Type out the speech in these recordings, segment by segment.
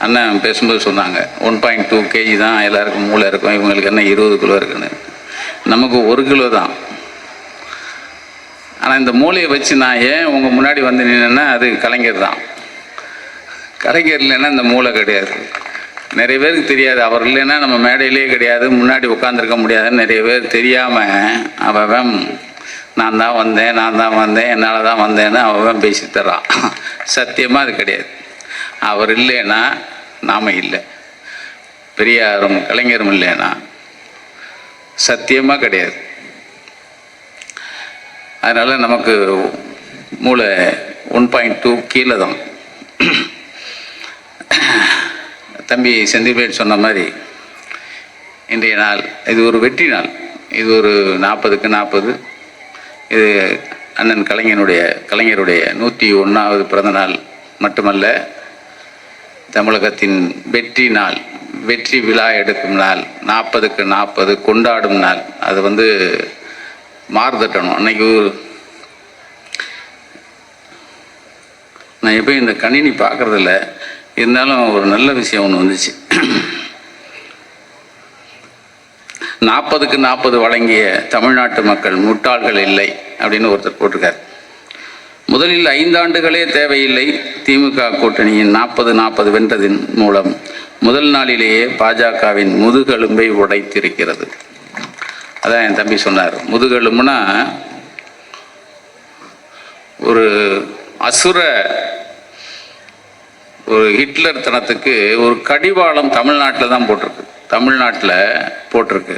அண்ணன் பேசும்போது சொன்னாங்க 1.2 kg தான் எல்லாருக்கும் மூளை இருக்கும், இவங்களுக்கு என்ன 20 கிலோ இருக்குன்னு. நமக்கு 1 கிலோ தான். ஆனால் இந்த மூளையை வச்சு நான் ஏன் உங்கள் முன்னாடி வந்து நின்னா அது கலைஞர் தான். கலைஞர் இல்லைன்னா இந்த மூளை கிடையாது. நிறைய பேருக்கு தெரியாது, அவர் இல்லைன்னா நம்ம மேடையிலே கிடையாது, முன்னாடி உட்காந்துருக்க முடியாதுன்னு நிறைய பேர் தெரியாமல் அவன் நான் தான் வந்தேன் என்னால் தான் வந்தேன்னு அவன் பேசி தர்றான். சத்தியமாக அது கிடையாது. அவர் இல்லைன்னா நாம் இல்லை, பெரியாரும் கலைஞரும் இல்லைன்னா சத்தியமாக கிடையாது. அதனால் நமக்கு மூளை 1.2 கீழே தான். தம்பி செந்தில்வேல் சொன்ன மாதிரி இன்றைய நாள் இது ஒரு வெற்றி நாள். இது ஒரு 40க்கு 40. இது அண்ணன் கலைஞருடைய 101வது பிறந்த நாள் மட்டுமல்ல, தமிழகத்தின் வெற்றி நாள், வெற்றி விழா எடுக்கும் நாள், 40க்கு 40 கொண்டாடும் நாள். அது வந்து மாறுதட்டணும். அன்னைக்கு நான் எப்பயும் இந்த கணினி பார்க்குறதில்ல, இருந்தாலும் ஒரு நல்ல விஷயம் ஒன்று வந்துச்சு. 40க்கு 40 வழங்கிய தமிழ்நாட்டு மக்கள் முட்டாள்கள் இல்லை அப்படின்னு ஒருத்தர் போட்டிருக்கார். முதலில் 5 ஆண்டுகளே தேவையில்லை. திமுக கூட்டணியின் 40-40 வென்றதின் மூலம் முதல் நாளிலேயே பாஜகவின் முதுகெலும்பை உடைத்திருக்கிறது. அதான் என் தம்பி சொன்னார். முதுகெலும்புனா ஒரு அசுர, ஒரு ஹிட்லர் தனத்துக்கு ஒரு கடிவாளம் தமிழ்நாட்டில் தான் போட்டிருக்கு.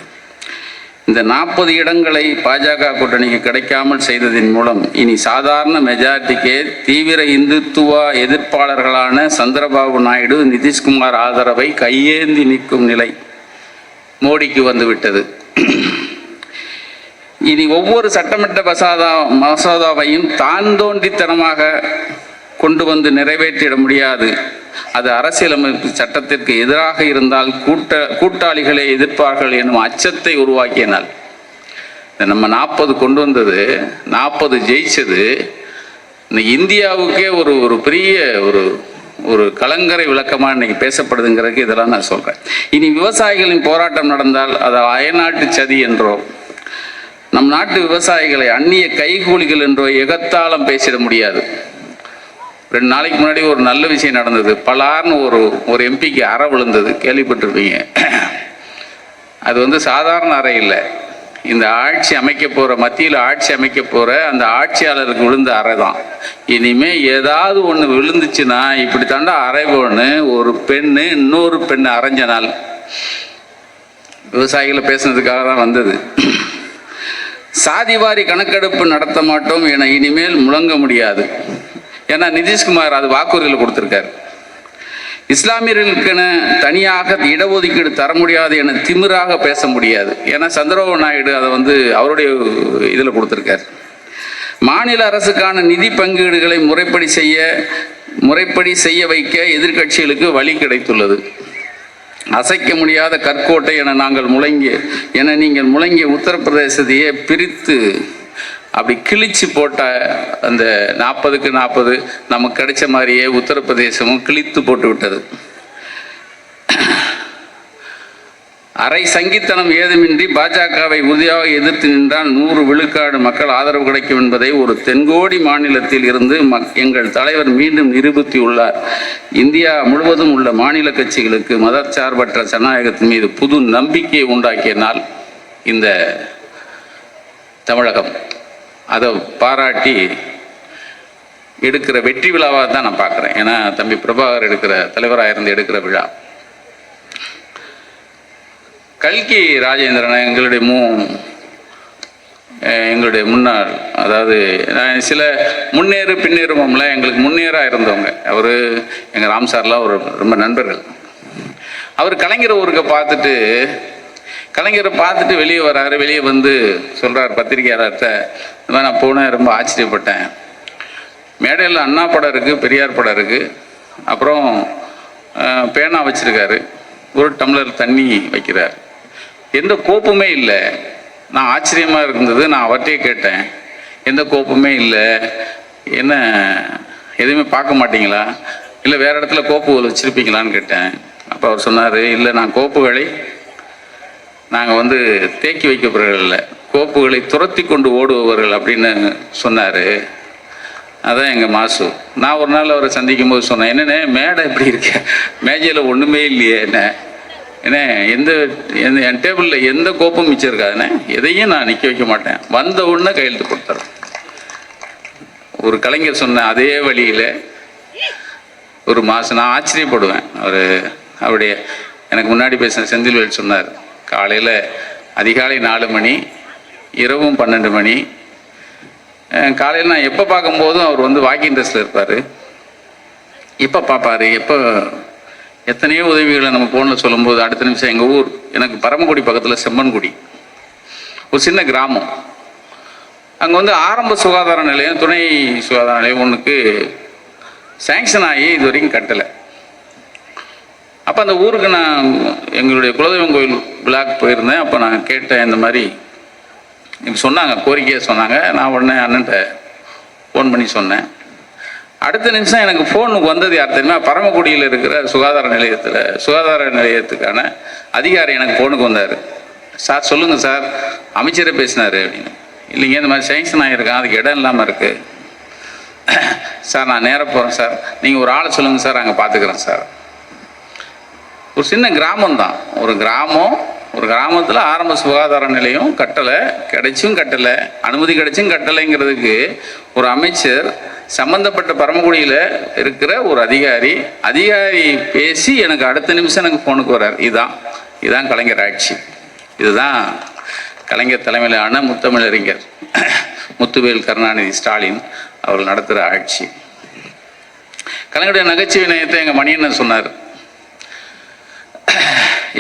இந்த 40 இடங்களை பாஜக கூட்டணிக்கு கிடைக்காமல் செய்ததின் மூலம் இனி சாதாரண மெஜாரிட்டிக்கே தீவிர இந்துத்துவ எதிர்ப்பாளர்களான சந்திரபாபு நாயுடு, நிதிஷ்குமார் ஆதரவை கையேந்தி நிற்கும் நிலை மோடிக்கு வந்துவிட்டது. இனி ஒவ்வொரு சட்டமன்ற மசோதாவையும் தான் தோன்றித்தனமாக கொண்டு வந்து நிறைவேற்றிட முடியாது. அது அரசியலமைப்பு சட்டத்திற்கு எதிராக இருந்தால் கூட்டாளிகளை எதிர்ப்பார்கள் எனும் அச்சத்தை உருவாக்கிய நாள். நம்ம 40 கொண்டு வந்தது, 40 ஜெயிச்சது இன்னைக்கு இந்தியாவுக்கே ஒரு பெரிய ஒரு கலங்கரை விளக்கமாக இன்னைக்கு பேசப்படுதுங்கிறதுக்கு இதெல்லாம் நான் சொல்கிறேன். இனி விவசாயிகளின் போராட்டம் நடந்தால் அதை அயல்நாட்டு சதி என்றோ, நம் நாட்டு விவசாயிகளை அந்நிய கைகூலிகள் என்றோ எகத்தாளம் பேசிட முடியாது. 2 நாளைக்கு முன்னாடி ஒரு நல்ல விஷயம் நடந்தது. பலார்னு ஒரு எம்பிக்கு அறை விழுந்தது, கேள்விப்பட்டிருப்பீங்க. அது வந்து சாதாரண அறை இல்லை, இந்த மத்தியில் ஆட்சி அமைக்க போகிற அந்த ஆட்சியாளருக்கு விழுந்த அறை தான். இனிமே ஏதாவது ஒன்று விழுந்துச்சுன்னா இப்படி தாண்டா அறை ஒன்று, ஒரு பெண்ணு இன்னொரு பெண்ணு அரைஞ்ச நாள். விவசாயிகளை பேசுனதுக்காக தான் வந்தது. சாதிவாரி கணக்கெடுப்பு நடத்த மாட்டோம் என இனிமேல் முழங்க முடியாது. ஏன்னா நிதிஷ்குமார் அது வாக்குறுதியில் கொடுத்துருக்காரு. இஸ்லாமியர்களுக்கென தனியாக இடஒதுக்கீடு தர முடியாது என திமிராக பேச முடியாது. ஏன்னா சந்திரபாபு நாயுடு அதை வந்து அவருடைய இதில் கொடுத்துருக்கார். மாநில அரசுக்கான நிதி பங்கீடுகளை முறைப்படி செய்ய வைக்க எதிர்க்கட்சிகளுக்கு வழி கிடைத்துள்ளது. அசைக்க முடியாத கற்கோட்டை என நீங்கள் முழங்கிய உத்தரப்பிரதேசத்தையே பிரித்து அப்படி கிழிச்சு போட்ட அந்த 40க்கு 40 நமக்கு கிடைச்ச மாதிரியே உத்தரப்பிரதேசமும் கிழித்து போட்டு விட்டது. அரை சங்கித்தனம் ஏதுமின்றி பாஜகவை உறுதியாக எதிர்த்து நின்றால் 100 விழுக்காடு மக்கள் ஆதரவு கிடைக்கும் என்பதை ஒரு தென்கோடி மாநிலத்தில் இருந்து எங்கள் தலைவர் மீண்டும் நிரூபித்துள்ளார். இந்தியா முழுவதும் உள்ள மாநில கட்சிகளுக்கு மதச்சார்பற்ற ஜனநாயகத்தின் மீது புது நம்பிக்கையை உண்டாக்கிய நாள் இந்த தமிழகம். அதை பாராட்டி எடுக்கிற வெற்றி விழாவாக தான் நான் பார்க்குறேன். ஏன்னா தம்பி பிரபாகர் தலைவராக இருந்து எடுக்கிற விழா. கல்கி ராஜேந்திரன் எங்களுடைய முன்னாள், அதாவது சில முன்னேறு பின்னேறுவோம்ல, எங்களுக்கு முன்னேறாக இருந்தவங்க. அவர் எங்கள் ராம் சார்லாம் ரொம்ப நண்பர்கள். அவர் கலைஞர் ஊருக்கு கலைஞரை பார்த்துட்டு வெளியே வராரு. வெளியே வந்து சொல்கிறார் பத்திரிகையாளர்கிட்ட, இந்த மாதிரி நான் போனேன், ரொம்ப ஆச்சரியப்பட்டேன். மேடையில் அண்ணா படம் இருக்குது, பெரியார் படம் இருக்குது, அப்புறம் பேனா வச்சுருக்காரு, ஒரு டம்ளர் தண்ணி வைக்கிறார், எந்த கோப்புமே இல்லை. நான் ஆச்சரியமாக இருந்தது. நான் அவர்கிட்டே கேட்டேன், எந்த கோப்புமே இல்லை, என்ன எதுவுமே பார்க்க மாட்டீங்களா, இல்லை வேறு இடத்துல கோப்புகள் வச்சுருப்பீங்களான்னு கேட்டேன். அப்போ அவர் சொன்னார், இல்லை நான் கோப்புகளை நாங்கள் வந்து தேக்கி வைக்கப்படுறவர்கள் இல்லை, கோப்புகளை துரத்தி கொண்டு ஓடுபவர்கள் அப்படின்னு சொன்னார். அதான் எங்கள் மாசு. நான் ஒரு நாள் அவரை சந்திக்கும் போது சொன்னேன், என்னண்ணே மேடை எப்படி இருக்க, மேஜையில் ஒன்றுமே இல்லையே என்ன, ஏன்னா என் டேபிளில் எந்த கோப்பும் மிச்சம் இருக்காதுண்ணே, எதையும் நான் நிற்க வைக்க மாட்டேன், வந்த உடனே கையெழுத்து கொடுத்துறேன். ஒரு கலைஞர் சொன்ன அதே வழியில் ஒரு மாதம் நான் ஆச்சரியப்படுவேன். அவருடைய எனக்கு முன்னாடி பேசின செந்தில்வேல் சொன்னார், காலையில் அதிகாலை 4 மணி, இரவும் 12 மணி. காலையில் நான் எப்போ பார்க்கும்போதும் அவர் வந்து வாக்கிங் ட்ரெஸ்ஸில் இருப்பார். எப்போ பார்ப்பார், எத்தனையோ உதவிகளை நம்ம ஃபோனில் சொல்லும்போது அடுத்த நிமிஷம் எங்கள் ஊர், எனக்கு பரமக்குடி பக்கத்தில் செம்மன்குடி, ஒரு சின்ன கிராமம். அங்கே வந்து ஆரம்ப சுகாதார நிலையம், துணை சுகாதார நிலையம் ஒன்றுக்கு சேங்ஷன் ஆகி இது வரைக்கும் கட்டலை. அப்போ அந்த ஊருக்கு நான் எங்களுடைய குலதெய்வம் கோயில் விழாக்கு போயிருந்தேன். அப்போ நான் கேட்டேன், இந்த மாதிரி எனக்கு சொன்னாங்க, கோரிக்கையை சொன்னாங்க. நான் உடனே அண்ணன்ட்ட ஃபோன் பண்ணி சொன்னேன். அடுத்த நிமிஷம் எனக்கு ஃபோனுக்கு வந்தது யார் தெரியுமா, பரமக்குடியில் இருக்கிற சுகாதார நிலையத்துக்கான அதிகாரி எனக்கு ஃபோனுக்கு வந்தார். சார் சொல்லுங்கள் சார், அமைச்சரே பேசினார் அப்படின்னு. இல்லைங்க, இந்த மாதிரி சேங்ஷன் ஆகியிருக்கேன், அதுக்கு இடம் இல்லாமல் இருக்குது சார், நான் நேராக போகிறேன் சார், நீங்கள் ஒரு ஆளை சொல்லுங்கள் சார், அங்கே பார்த்துக்கிறேன் சார். ஒரு சின்ன கிராமம் தான், ஒரு கிராமத்தில் ஆரம்ப சுகாதார நிலையம் கட்டலை, கட்டலை, அனுமதி கிடைச்சும் கட்டலைங்கிறதுக்கு ஒரு அமைச்சர், சம்பந்தப்பட்ட பரமக்குடியில் இருக்கிற ஒரு அதிகாரி பேசி எனக்கு அடுத்த நிமிஷம் எனக்கு ஃபோனுக்கு வர்றார். இதுதான் கலைஞர் ஆட்சி. இதுதான் கலைஞர் தலைமையிலான முத்தமிழறிஞர் முத்துவேல் கருணாநிதி ஸ்டாலின் அவர்கள் நடத்துகிற ஆட்சி. கலைஞருடைய நகைச்சுவை நயத்தை எங்கள் மணியண்ணன் சொன்னார்.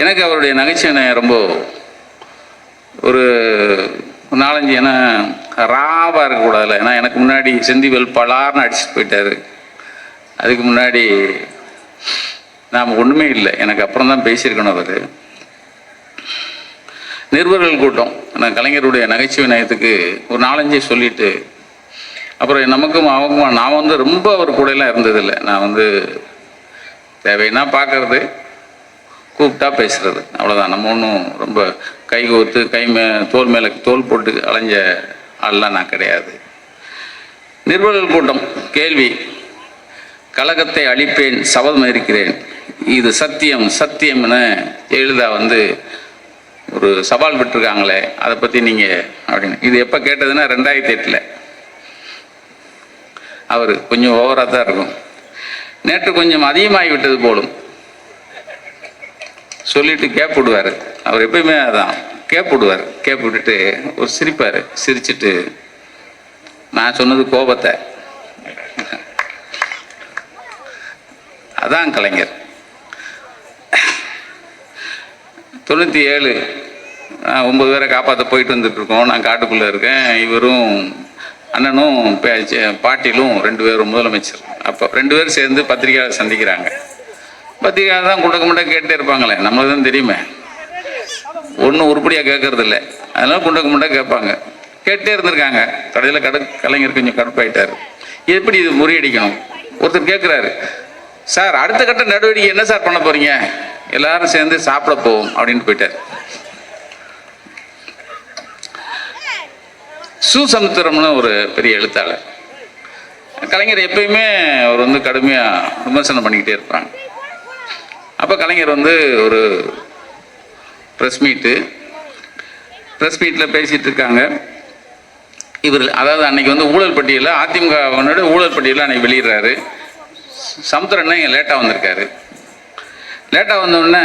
எனக்கு அவருடைய நகைச்சுவை நயம் ரொம்ப ஒரு 4-5, ஏன்னா ராவாக இருக்கக்கூடாதுல்ல. ஏன்னா எனக்கு முன்னாடி செந்திவேல் பலார்னு அடிச்சுட்டு போயிட்டார். அதுக்கு முன்னாடி நாம் ஒன்றுமே இல்லை, எனக்கு அப்புறம் தான் பேசியிருக்கணும். அவர் நிருபர்கள் கூட்டம், நான் கலைஞருடைய நகைச்சுவை நயத்துக்கு ஒரு 4-5 சொல்லிவிட்டு அப்புறம் நமக்கும் அவங்களும், நான் வந்து ரொம்ப அவர் கூடலாம் இருந்ததில்லை. நான் வந்து தேவைன்னா பார்க்கறது, கூப்பிட்டா பேசுகிறது, அவ்வளோதான். நம்ம ஒன்றும் ரொம்ப கை கோர்த்து தோல் மேலே தோல் போட்டு அலைஞ்ச ஆள்லாம் நான் கிடையாது. நிருபர்கள் கூட்டம் கேள்வி, கழகத்தை அழிப்பேன் சபதம் இருக்கிறேன், இது சத்தியம்னு எழுத வந்து ஒரு சவால் விட்டுருக்காங்களே, அதை பற்றி நீங்கள் அப்படின்னு. இது எப்போ கேட்டதுன்னா 2008. அவர் கொஞ்சம் ஓவராக தான் இருக்கும். நேற்று கொஞ்சம் அதிகமாகி விட்டது போலும் சொல்லிட்டு கேப் விடுவார். அவர் எப்பயுமே அதான் கேப் விட்டுட்டு ஒரு சிரிப்பார். சிரிச்சுட்டு நான் சொன்னது கோபத்தை, அதான் கலைஞர். 97 9 பேரை காப்பாற்ற போயிட்டு வந்துட்டுருக்கோம். நான் காட்டுக்குள்ளே இருக்கேன், இவரும் அண்ணனும் பாட்டிலும் 2 பேரும் முதலமைச்சர். அப்போ 2 பேரும் சேர்ந்து பத்திரிகையாளர் சந்திக்கிறாங்க. பத்திரிகையாளர் தான் குண்டக்க கேட்டே இருப்பாங்களே, நம்மளுக்கு தான் தெரியுமே, ஒன்றும் உருப்படியாக கேட்கறது இல்லை. அதனால குண்டக்க கேட்பாங்க. கேட்டே இருந்திருக்காங்க. கடையில் கலைஞர் கொஞ்சம் கடுப்பாயிட்டார். எப்படி இது முறியடிக்கணும்? ஒருத்தர் கேட்குறாரு, சார் அடுத்த கட்ட நடவடிக்கை என்ன சார் பண்ண போறீங்க? எல்லாரும் சேர்ந்து சாப்பிட போவோம் அப்படின்னு போயிட்டார். சமுத்திரம்னு ஒரு பெரிய எழுத்தாளர். கலைஞர் எப்பயுமே அவர் வந்து கடுமையாக விமர்சனம் பண்ணிக்கிட்டே இருப்பாங்க. அப்போ கலைஞர் வந்து ஒரு ப்ரெஸ் மீட்டில் பேசிகிட்டு இருக்காங்க. இவர் அதாவது அன்னைக்கு வந்து ஊழல் பட்டியலில் அதிமுக ஊழல் பட்டியலில் அன்னைக்கு வெளியிடுறாரு. சமுத்திரன் இங்கே லேட்டாக வந்திருக்காரு. லேட்டாக வந்தோடனே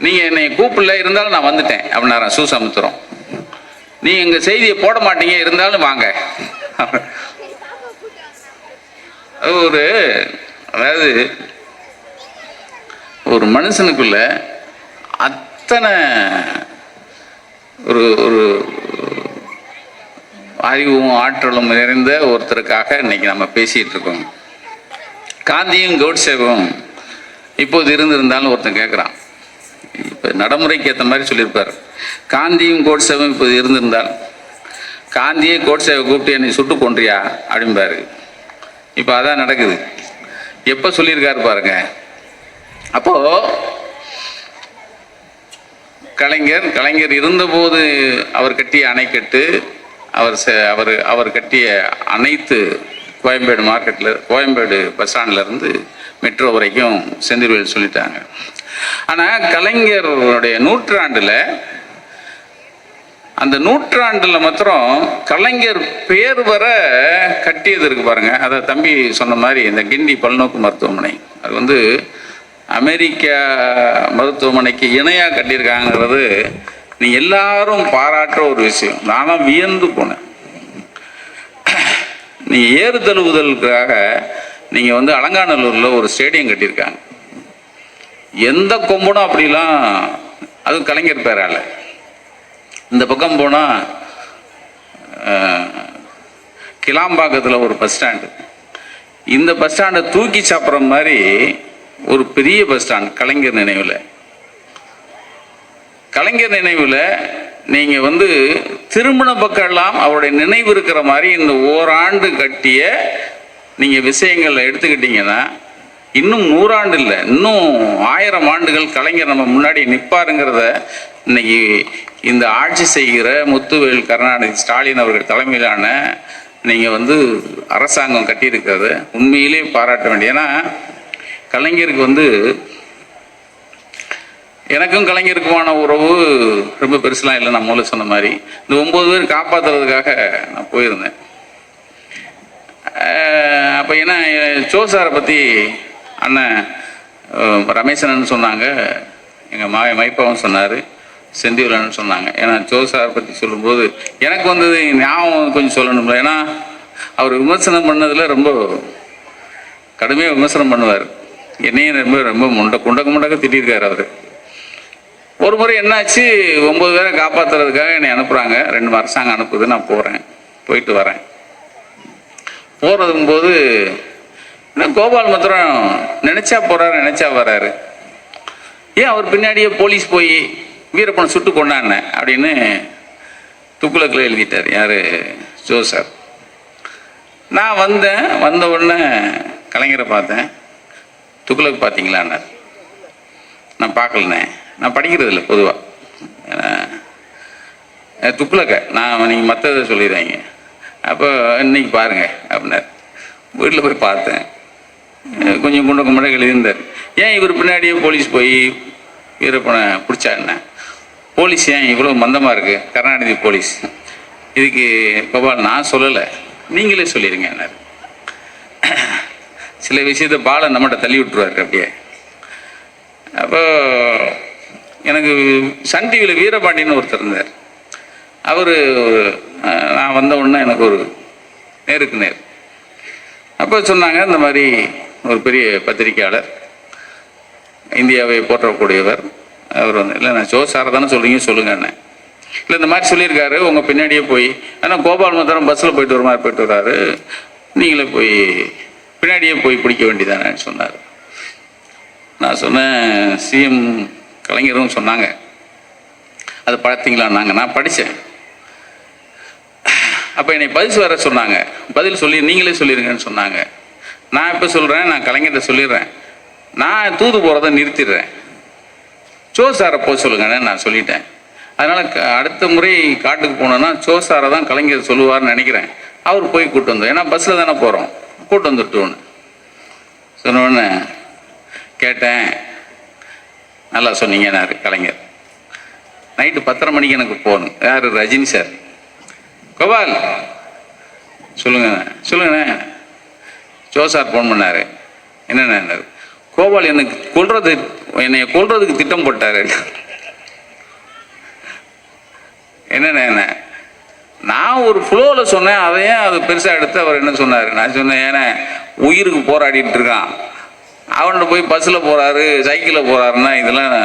நீங்கள் என்னை கூப்பிடல, இருந்தாலும் நான் வந்துட்டேன் அப்படின்னாரான் சமுத்திரம். நீ எங்கள் செய்தியை போட மாட்டீங்க, இருந்தாலும் வாங்க. அதாவது ஒரு மனுஷனுக்குள்ள அத்தனை ஒரு அறிவும் ஆற்றலும் நிறைந்த ஒருத்தருக்காக இன்னைக்கு நம்ம பேசிட்டு இருக்கோம். காந்தியும் கோட்சேவும் இப்போது இருந்திருந்தாலும் ஒருத்தன் கேட்குறான். இப்போ நடைமுறைக்கு ஏற்ற மாதிரி சொல்லியிருப்பார். காந்தியும் கோட்சேவும் இப்போது இருந்திருந்தால், காந்தியே கோட்சேவை கூப்பிட்டு என்னை சுட்டு கொன்றியா அப்படிம்பாரு. இப்போ அதான் நடக்குது. எப்போ சொல்லியிருக்காரு பாருங்க. அப்போ கலைஞர் இருந்தபோது அவர் கட்டிய அணைக்கட்டு, அவர் கட்டிய அனைத்து கோயம்பேடு பஸ் ஸ்டாண்ட்ல இருந்து மெட்ரோ வரைக்கும் செந்தில்வேல் சொல்லிட்டாங்க. ஆனால் கலைஞருடைய நூற்றாண்டில், அந்த நூற்றாண்டில் மாத்திரம் கலைஞர் பேர் வர கட்டியது இருக்கு பாருங்க. அதை தம்பி சொன்ன மாதிரி இந்த கிண்டி பல்நோக்கு மருத்துவமனை, அது அமெரிக்கா மருத்துவமனைக்கு இணையாக கட்டியிருக்காங்கிறது நீ எல்லாரும் பாராட்டுற ஒரு விஷயம். நானும் வியந்து போனேன். நீ ஏறு தழுவுதலுக்காக நீங்கள் அலங்காநல்லூரில் ஒரு ஸ்டேடியம் கட்டியிருக்காங்க. எந்த கொம்பனும் அப்படிலாம், அதுவும் கலைஞர் பேரால. இந்த பக்கம் போனால் கிளாம்பாக்கத்தில் ஒரு பஸ் ஸ்டாண்டு, இந்த பஸ் ஸ்டாண்டை தூக்கி சாப்பிட்ற மாதிரி ஒரு பெரிய பஸ் ஸ்டாண்ட் கலைஞர் நினைவில் நீங்கள் திருமண பக்கம் எல்லாம் அவருடைய நினைவு இருக்கிற மாதிரி இந்த ஓராண்டு கட்டிய நீங்கள் விஷயங்களை எடுத்துக்கிட்டீங்கன்னா இன்னும் 100 ஆண்டு இல்லை, இன்னும் 1000 ஆண்டுகள் கலைஞர் நம்ம முன்னாடி நிற்பாருங்கிறத இன்னைக்கு இந்த ஆட்சி செய்கிற முத்துவேல் கருணாநிதி ஸ்டாலின் அவர்கள் தலைமையிலான நீங்கள் அரசாங்கம் கட்டியிருக்கிறத உண்மையிலே பாராட்ட வேண்டிய. ஏன்னா கலைஞருக்கு எனக்கும் கலைஞருக்குமான உறவு ரொம்ப பெருசுலாம் இல்லை. நான் முதல்ல சொன்ன மாதிரி இந்த 9 பேர் காப்பாற்றுறதுக்காக நான் போயிருந்தேன். அப்போ ஏன்னா சோசாரை பற்றி அண்ணன் ரமேசன் சொன்னாங்க, எங்கள் மைப்பாவும் சொன்னார், செந்திவலன்னு சொன்னாங்க. ஏன்னா சோசாரை பற்றி சொல்லும்போது எனக்கு ஞாபகம் கொஞ்சம் சொல்லணும்ல. ஏன்னா அவர் விமர்சனம் பண்ணதில் ரொம்ப கடுமையாக விமர்சனம் பண்ணுவார். என்னையும் ரொம்ப முண்டக்க திட்டிருக்காரு அவர். ஒரு முறை என்னாச்சு, 9 பேரை காப்பாற்றுறதுக்காக என்னை அனுப்புகிறாங்க. 2 அரசாங்கம் அனுப்புது, நான் போயிட்டு வரேன். போகிறதும்போது கோபால் மாத்திரம் நினைச்சா போறாரு, நினைச்சா வர்றாரு. ஏன் அவர் பின்னாடியே போலீஸ் போய் வீரப்பனை சுட்டு கொண்டாண்ண அப்படின்னு துக்குளக்கில் எழுதிட்டார். யாரு? ஜோசார். நான் வந்த உடனே கலைஞரை பார்த்தேன். துக்குளக்கு பார்த்தீங்களான்னார். நான் பார்க்கலண்ணே, நான் படிக்கிறது இல்லை பொதுவாக. துக்குளக்க நீங்கள் மற்றதை சொல்லிடுறாங்க. அப்போ இன்னைக்கு பாருங்க அப்படின்னார். வீட்டில் போய் பார்த்தேன். கொஞ்சம் குண்டை எழுதியிருந்தார். ஏன் இவர் பின்னாடியே போலீஸ் போய் வீரப்பனை பிடிச்சா என்ன? போலீஸ் ஏன் இவ்வளோ மந்தமாக இருக்குது? கருணாநிதி போலீஸ். இதுக்கு கோபால் நான் சொல்லலை, நீங்களே சொல்லிடுங்க என்னார். சில விஷயத்தை பாலை நம்மகிட்ட தள்ளி விட்டுருவாரு அப்படியே. அப்போ எனக்கு சன் டிவியில் வீரபாண்டியன்னு ஒருத்தர் இருந்தார். அவர் நான் வந்த உடனே எனக்கு ஒரு நேருக்கு நேர். அப்போ சொன்னாங்க, இந்த மாதிரி ஒரு பெரிய பத்திரிக்கையாளர், இந்தியாவை போற்றக்கூடியவர், அவர் இல்லை நான் ஜோசாரை தானே சொல்கிறீங்க, சொல்லுங்கண்ணே. இல்லை இந்த மாதிரி சொல்லியிருக்காரு, உங்கள் பின்னாடியே போய், ஆனால் கோபால் மாத்திரம் பஸ்ஸில் போயிட்டு வர மாதிரி போயிட்டு வர்றாரு, நீங்களே போய் பின்னாடியே போய் பிடிக்க வேண்டியதானே சொன்னார். நான் சொன்னேன், சிஎம் கலைஞரும் சொன்னாங்க, அது பார்த்தீங்களான்னாங்க. நான் படித்தேன். அப்போ என்னை பதில் வர சொன்னாங்க. பதில் சொல்லி நீங்களே சொல்லிடுங்கன்னு சொன்னாங்க. நான் இப்போ சொல்கிறேன், நான் கலைஞர்கிட்ட சொல்லிடுறேன், நான் தூது போகிறத நிறுத்திடுறேன், சோசாரை போக சொல்லுங்கன்னு நான் சொல்லிட்டேன். அதனால் அடுத்த முறை காட்டுக்கு போனோன்னா சோசாரை தான் கலைஞர் சொல்லுவார்னு நினைக்கிறேன். அவர் போய் கூப்பிட்டு வந்தோம். ஏன்னா பஸ்ஸில் தானே போகிறோம், கூப்பிட்டு வந்துட்டோன்னு சொன்னோன்னு கேட்டேன். நல்லா சொன்னீங்கன்னாரு கலைஞர். நைட்டு 10:30 மணிக்கு எனக்கு போகணும். யார்? ரஜினி சார். கோபால் சொல்லுங்கண்ணே. ஜோசார் ஃபோன் பண்ணார். என்னென்ன? கோபால் என்னை கொல்றதுக்கு திட்டம் போட்டார். என்னென்ன? நான் ஒரு ஃப்ளோவில் சொன்னேன், அதையும் அது பெருசாக எடுத்து அவர் என்ன சொன்னார். நான் சொன்னேன், ஏன்னா உயிருக்கு போராடிட்டு இருக்கான், அவன்கிட்ட போய் பஸ்ஸில் போகிறாரு, சைக்கிளில் போகிறாருன்னா இதெல்லாம்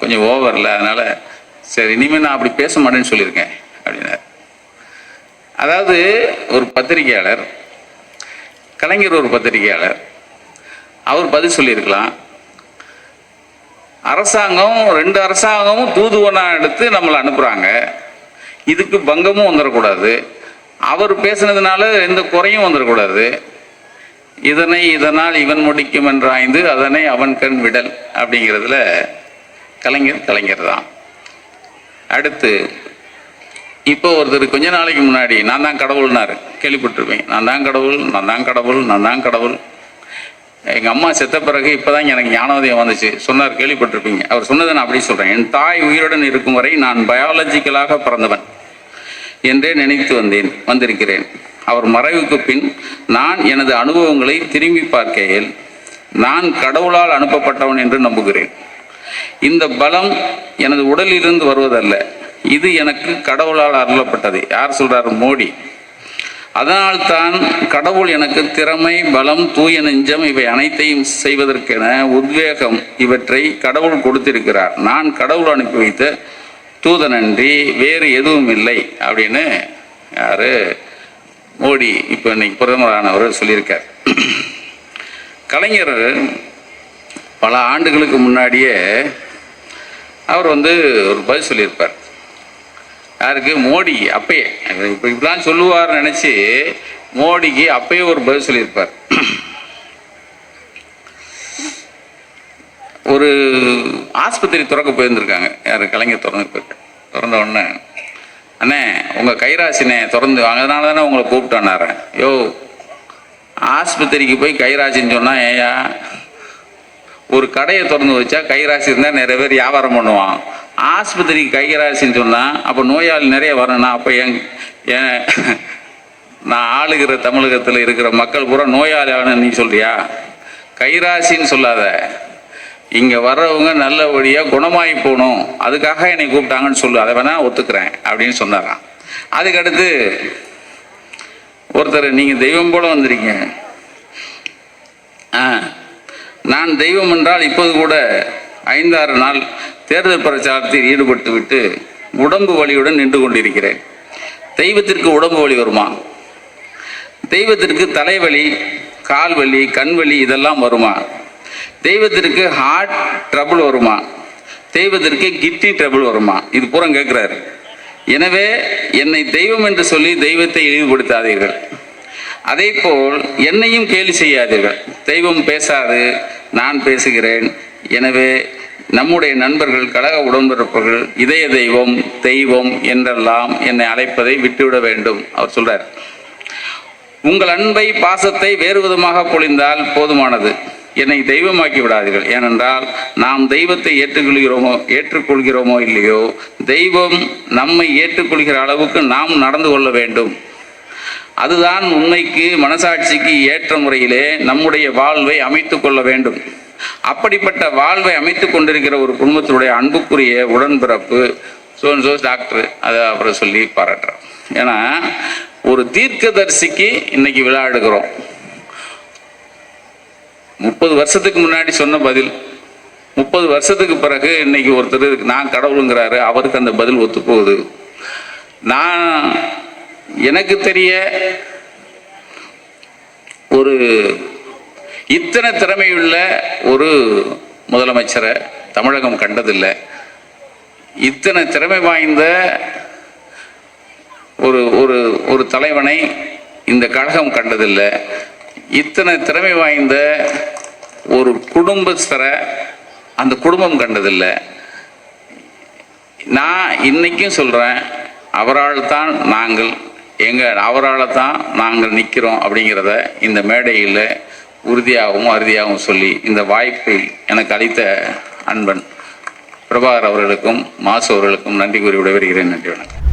கொஞ்சம் ஓவரில், அதனால் சரி இனிமேல் நான் அப்படி பேச மாட்டேன்னு சொல்லியிருக்கேன் அப்படின்னார். அதாவது ஒரு பத்திரிகையாளர், கலைஞர் ஒரு பத்திரிகையாளர், அவர் பதில் சொல்லியிருக்கலாம். அரசாங்கம் 2 அரசாங்கமும் தூதுவனா எடுத்து நம்மளை அனுப்புகிறாங்க, இதுக்கு பங்கமும் வந்துடக்கூடாது, அவர் பேசுனதுனால எந்த குறையும் வந்துடக்கூடாது. இதனை இதனால் இவன் முடிக்கும் என்றாய்ந்து அதனை அவன் கண் விடல் அப்படிங்கிறதுல கலைஞர் தான். அடுத்து இப்போ ஒருத்தர் கொஞ்ச நாளைக்கு முன்னாடி நான் தான் கடவுள்னாரு, கேள்விப்பட்டிருப்பேன். நான் தான் கடவுள், நான் தான் கடவுள், நான் தான் கடவுள். எங்கள் அம்மா செத்த பிறகு இப்போதான் எனக்கு ஞானோதயம் வந்துச்சு சொன்னார், கேள்விப்பட்டிருப்பீங்க. அவர் சொன்னதை நான் அப்படி சொல்கிறேன். என் தாய் உயிருடன் இருக்கும் வரை நான் பயாலஜிக்கலாக பிறந்தவன் என்றே நினைத்து வந்திருக்கிறேன். அவர் மறைவுக்கு பின் நான் எனது அனுபவங்களை திரும்பி பார்க்கையில் நான் கடவுளால் அனுப்பப்பட்டவன் என்று நம்புகிறேன். இந்த பலம் எனது உடலிலிருந்து வருவதல்ல, இது எனக்கு கடவுளால் அருளப்பட்டது. யார் சொல்றாரு? மோடி. அதனால்தான் கடவுள் எனக்கு திறமை, பலம், தூய நெஞ்சம் இவை அனைத்தையும் செய்வதற்கென உத்வேகம் இவற்றை கடவுள் கொடுத்திருக்கிறார். நான் கடவுள் அனுப்பி வைத்த தூதனன்றி வேறு எதுவும் இல்லை அப்படின்னு யாரு? மோடி இப்போ இன்னைக்கு பிரதமரானவர் சொல்லியிருக்கார். கலைஞர் பல ஆண்டுகளுக்கு முன்னாடியே அவர் ஒரு பதில் சொல்லியிருப்பார். யாருக்கு? மோடி. அப்பயே இப்போ இப்படிலாம் சொல்லுவார் நினச்சி மோடிக்கு அப்பயே ஒரு பதில் சொல்லியிருப்பார். ஒரு ஆஸ்பத்திரி திறக்க போயிருந்திருக்காங்க. யார்? கலைஞர் திறந்த உடனே, அண்ணே உங்கள் கைராசினே திறந்து வாங்க, அதனால தானே உங்களை கூப்பிட்டானார. யோ, ஆஸ்பத்திரிக்கு போய் கைராசின்னு சொன்னால் ஏயா? ஒரு கடையை திறந்து வச்சா கைராசி இருந்தால் நிறைய பேர் வியாபாரம் பண்ணுவான். ஆஸ்பத்திரிக்கு கைராசின்னு சொன்னால் அப்போ நோயாளி நிறைய வரணும்னா அப்போ நான் ஆளுகிற தமிழகத்தில் இருக்கிற மக்கள் பூரா நோயாளியான நீ சொல்றியா? கைராசின்னு சொல்லாத, இங்கே வர்றவங்க நல்லபடியாக குணமாகி போகணும், அதுக்காக என்னை கூப்பிட்டாங்கன்னு சொல்லு, அதை வேணா ஒத்துக்கிறேன் அப்படின்னு சொன்னாராம். அதுக்கடுத்து ஒருத்தர், நீங்கள் தெய்வம் போல வந்திருக்கீங்க. நான் தெய்வம் என்றால் இப்போது கூட 5-6 நாள் தேர்தல் பிரச்சாரத்தில் ஈடுபட்டு விட்டு உடம்பு வலியுடன் நின்று கொண்டிருக்கிறேன். தெய்வத்திற்கு உடம்பு வலி வருமா? தெய்வத்திற்கு தலைவலி, கால் வலி, கண் வலி இதெல்லாம் வருமா? தெய்வத்திற்கு ஹார்ட் ட்ரபிள் வருமா? தெய்வத்திற்கு கிட்னி ட்ரபிள் வருமா? இது பூரா கேட்குறாரு. எனவே என்னை தெய்வம் என்று சொல்லி தெய்வத்தை இழிவுபடுத்தாதீர்கள். அதே போல் என்னையும் கேலி செய்யாதீர்கள். தெய்வம் பேசாது, நான் பேசுகிறேன். எனவே நம்முடைய நண்பர்கள், கழக உடன்பிறப்புகள் இதய தெய்வம், தெய்வம் என்றெல்லாம் என்னை அழைப்பதை விட்டுவிட வேண்டும். அவர் சொல்றார், உங்கள் அன்பை, பாசத்தை வேறு விதமாக பொழிந்தால் போதுமானது, என்னை தெய்வமாக்கி விடாதீர்கள். ஏனென்றால் நாம் தெய்வத்தை ஏற்றுக்கொள்கிறோமோ இல்லையோ, தெய்வம் நம்மை ஏற்றுக்கொள்கிற அளவுக்கு நாம் நடந்து கொள்ள வேண்டும். அதுதான் உண்மைக்கு, மனசாட்சிக்கு ஏற்ற முறையிலே நம்முடைய வாழ்வை அமைத்து கொள்ள வேண்டும். அப்படிப்பட்ட வாழ்வை அமைத்து கொண்டிருக்கிற ஒரு குடும்பத்தினுடைய அன்புக்குரிய உடன்பிறப்பு சோன்சோ டாக்டர், அதை அப்புறம் சொல்லி பாராட்டுறோம். ஏன்னா ஒரு தீர்க்கதரிசிக்கு இன்னைக்கு விழா எடுக்கிறோம். 30 வருஷத்துக்கு முன்னாடி சொன்ன பதில் 30 வருஷத்துக்கு பிறகு இன்னைக்கு ஒருத்தர் நான் கடவுளுங்கிறாரு, அவருக்கு அந்த பதில் ஒத்து போகுது. நான் எனக்கு தெரிய ஒரு இத்தனை திறமையுள்ள ஒரு முதலமைச்சரை தமிழகம் கண்டதில்லை. இத்தனை திறமை வாய்ந்த ஒரு ஒரு ஒரு தலைவனை இந்த கழகம் கண்டதில்லை. இத்தனை திறமை வாய்ந்த ஒரு குடும்பஸ்தரை அந்த குடும்பம் கண்டதில்லை. நான் இன்னைக்கும் சொல்கிறேன், அவரால் தான் அவரால் தான் நாங்கள் நிற்கிறோம் அப்படிங்கிறத இந்த மேடையில் உறுதியாகவும் அறுதியாகவும் சொல்லி இந்த வாய்ப்பை எனக்கு அளித்த அன்பன் பிரபாகர் அவர்களுக்கும் மாசு அவர்களுக்கும் நன்றி கூறி விடைபெறுகிறேன். நன்றி, வணக்கம்.